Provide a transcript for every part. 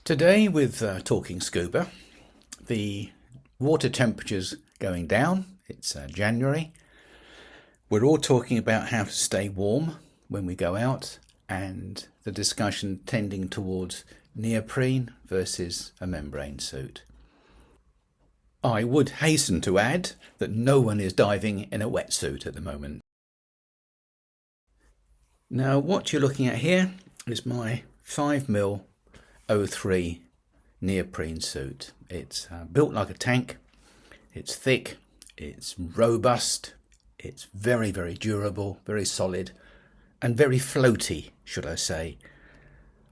Today with Talking Scuba, the water temperature's going down. It's January. We're all talking about how to stay warm when we go out, and the discussion tending towards neoprene versus a membrane suit. I would hasten to add that no one is diving in a wetsuit at the moment. Now what you're looking at here is my 5mm 03 neoprene suit. It's built like a tank, it's thick, it's robust, it's very durable, very solid and very floaty, should I say.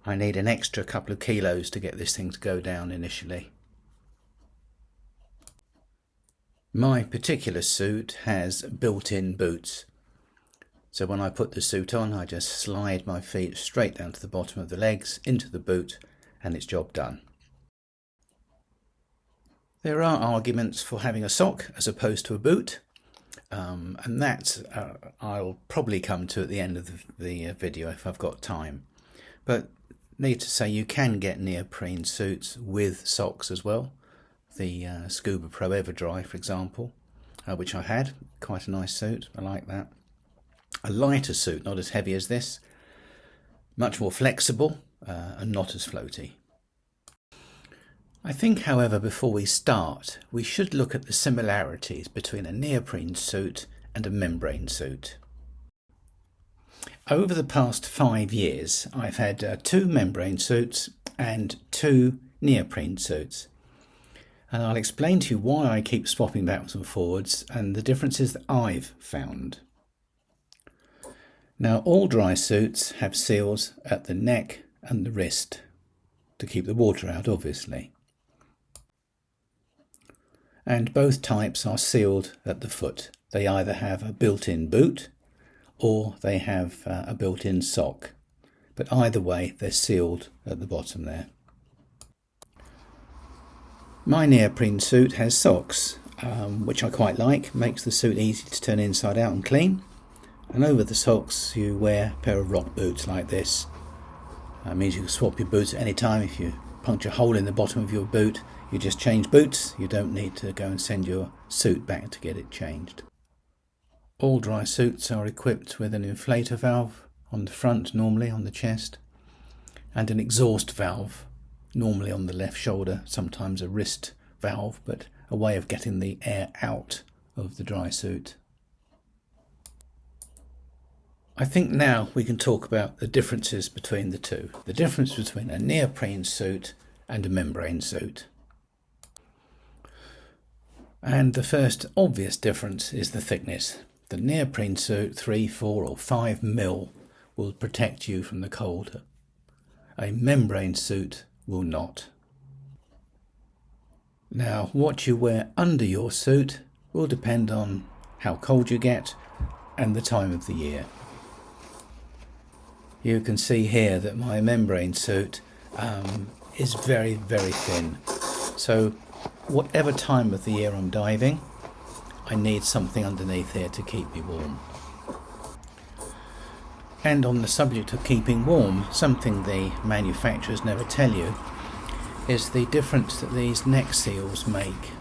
I need an extra couple of kilos to get this thing to go down initially. My particular suit has built-in boots. So when I put the suit on, I just slide my feet straight down to the bottom of the legs into the boot and it's job done. There are arguments for having a sock as opposed to a boot, and that I'll probably come to at the end of the video if I've got time. But need to say you can get neoprene suits with socks as well. The Scuba Pro Everdry, for example, which I had, quite a nice suit, I like that. A lighter suit, not as heavy as this, much more flexible and not as floaty. I think, however, before we start, we should look at the similarities between a neoprene suit and a membrane suit. Over the past 5 years, I've had 2 membrane suits and 2 neoprene suits. And I'll explain to you why I keep swapping backwards and forwards and the differences that I've found. Now, all dry suits have seals at the neck and the wrist to keep the water out, obviously. And both types are sealed at the foot. They either have a built-in boot or they have a built-in sock. But either way, they're sealed at the bottom there. My neoprene suit has socks, which I quite like. Makes the suit easy to turn inside out and clean. And over the socks you wear a pair of rock boots like this. That means you can swap your boots at any time. If you puncture a hole in the bottom of your boot, you just change boots. You don't need to go and send your suit back to get it changed. All dry suits are equipped with an inflator valve on the front, normally on the chest, and an exhaust valve, normally on the left shoulder, sometimes a wrist valve, but a way of getting the air out of the dry suit. I think now we can talk about the differences between the two. The difference between a neoprene suit and a membrane suit. And the first obvious difference is the thickness. The neoprene suit, 3, 4 or 5mm, will protect you from the cold. A membrane suit will not. Now, what you wear under your suit will depend on how cold you get and the time of the year. You can see here that my membrane suit is very thin. So whatever time of the year I'm diving, I need something underneath here to keep me warm. And on the subject of keeping warm, something the manufacturers never tell you is the difference that these neck seals make.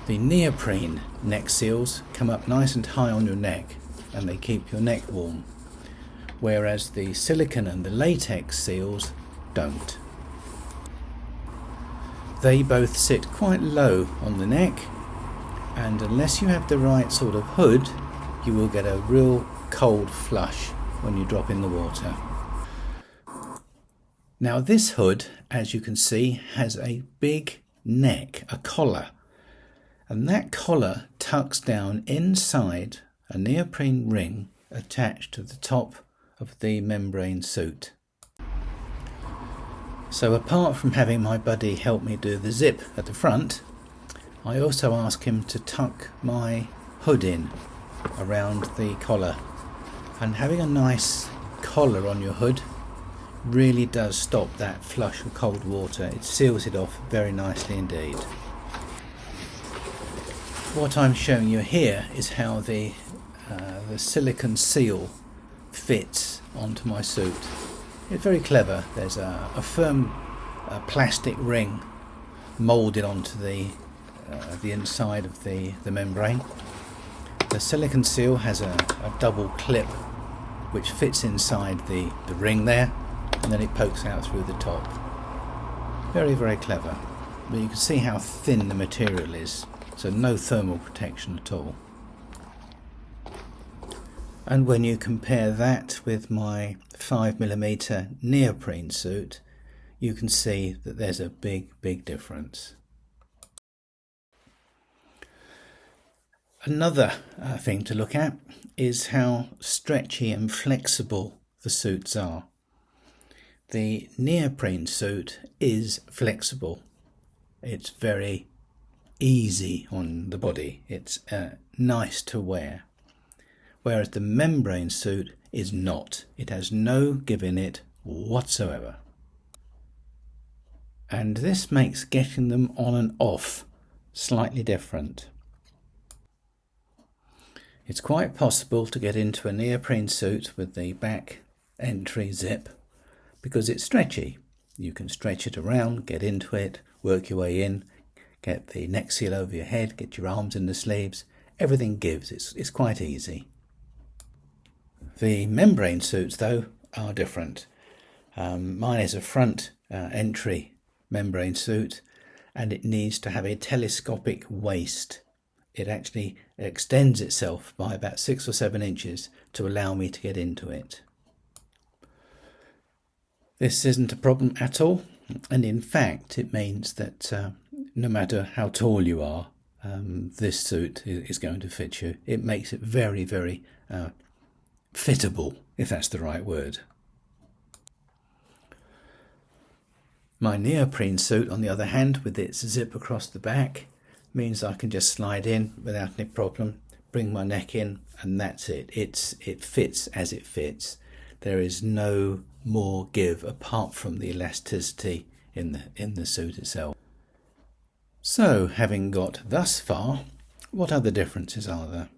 The neoprene neck seals come up nice and high on your neck and they keep your neck warm, whereas the silicone and the latex seals don't. They both sit quite low on the neck, and unless you have the right sort of hood, you will get a real cold flush when you drop in the water. Now this hood, as you can see, has a big neck, a collar, and that collar tucks down inside a neoprene ring attached to the top of the membrane suit. So apart from having my buddy help me do the zip at the front, I also ask him to tuck my hood in around the collar. And having a nice collar on your hood really does stop that flush of cold water. It seals it off very nicely indeed. What I'm showing you here is how the silicone seal fits onto my suit. It's very clever. There's a firm plastic ring moulded onto the inside of the membrane. The silicone seal has a double clip which fits inside the ring there, and then it pokes out through the top. Very, very clever. But you can see how thin the material is, so no thermal protection at all. And when you compare that with my 5mm neoprene suit, you can see that there's a big difference. Another thing to look at is how stretchy and flexible the suits are. The neoprene suit is flexible. It's very easy on the body. It's nice to wear. Whereas the membrane suit is not. It has no give in it whatsoever. And this makes getting them on and off slightly different. It's quite possible to get into a neoprene suit with the back entry zip because it's stretchy. You can stretch it around, get into it, work your way in, get the neck seal over your head, get your arms in the sleeves. Everything gives. It's quite easy. The membrane suits, though, are different. Mine is a front entry membrane suit, and it needs to have a telescopic waist. It actually extends itself by about 6 or 7 inches to allow me to get into it. This isn't a problem at all, and in fact it means that no matter how tall you are, this suit is going to fit you. It makes it very, very fittable, if that's the right word. My neoprene suit, on the other hand, with its zip across the back, means I can just slide in without any problem, bring my neck in, and that's it. It fits as it fits. There is no more give apart from the elasticity in the suit itself. So, having got thus far, what other differences are there?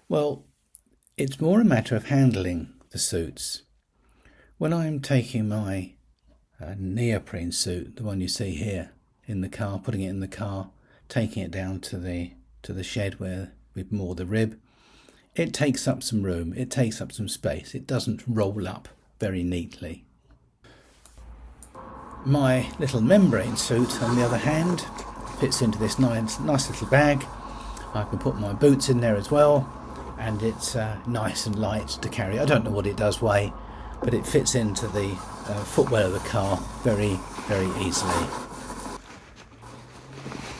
Well, it's more a matter of handling the suits. When I'm taking my neoprene suit, the one you see here, in the car, putting it in the car, taking it down to the shed where we moor the rib, it takes up some room, it takes up some space, it doesn't roll up very neatly. My little membrane suit, on the other hand, fits into this nice little bag. I can put my boots in there as well, and it's nice and light to carry. I don't know what it does weigh, but it fits into the footwell of the car very, very easily.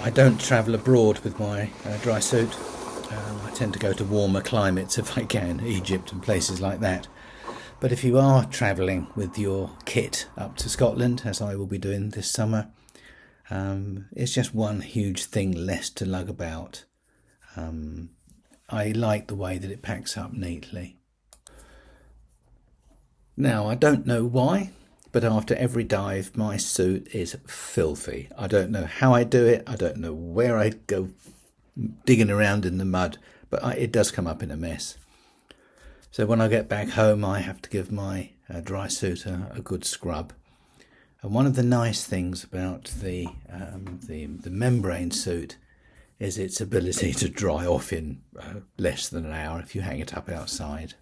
I don't travel abroad with my dry suit. I tend to go to warmer climates if I can, Egypt and places like that. But if you are travelling with your kit up to Scotland, as I will be doing this summer, it's just one huge thing less to lug about. I like the way that it packs up neatly. Now, I don't know why, but after every dive my suit is filthy. I don't know how I do it, I don't know where I go digging around in the mud, but it does come up in a mess. So when I get back home I have to give my dry suit a good scrub. And one of the nice things about the membrane suit is its ability to dry off in less than an hour if you hang it up outside.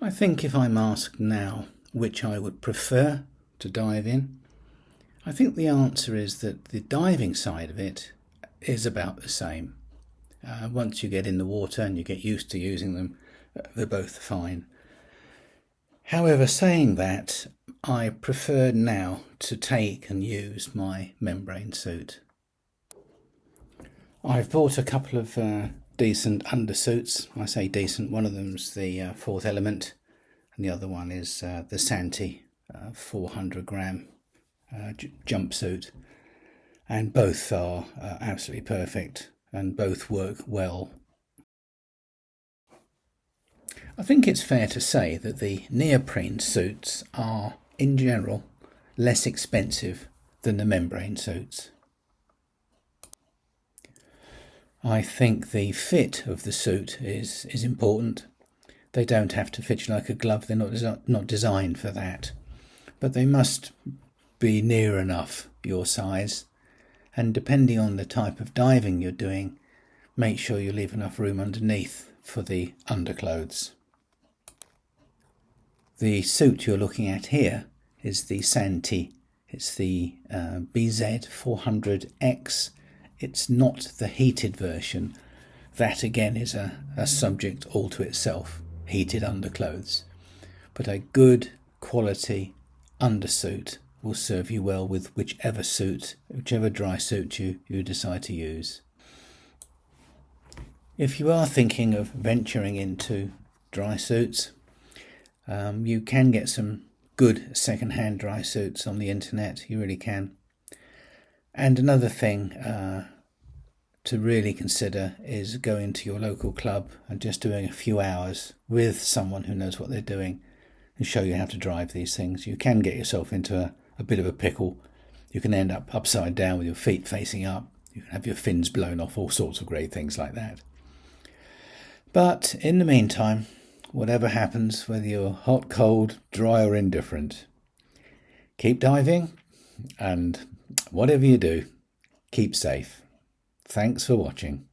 I think if I'm asked now which I would prefer to dive in, I think the answer is that the diving side of it is about the same. Once you get in the water and you get used to using them, they're both fine. However, saying that, I prefer now to take and use my membrane suit. I've bought a couple of decent undersuits. I say decent, one of them's the Fourth Element and the other one is the Santi 400 gram jumpsuit, and both are absolutely perfect and both work well. I think it's fair to say that the neoprene suits are, in general, less expensive than the membrane suits. I think the fit of the suit is important. They don't have to fit you like a glove. They're not designed for that. But they must be near enough your size. And depending on the type of diving you're doing, make sure you leave enough room underneath for the underclothes. The suit you're looking at here is the Santee. It's the BZ400X. It's not the heated version. That again is a subject all to itself, heated underclothes. But a good quality undersuit will serve you well with whichever dry suit you decide to use. If you are thinking of venturing into dry suits, you can get some good second-hand dry suits on the internet. You really can. And another thing to really consider is going to your local club and just doing a few hours with someone who knows what they're doing and show you how to drive these things. You can get yourself into a bit of a pickle. You can end up upside down with your feet facing up. You can have your fins blown off, all sorts of great things like that. But in the meantime, whatever happens, whether you're hot, cold, dry or indifferent, keep diving, and whatever you do, keep safe. Thanks for watching.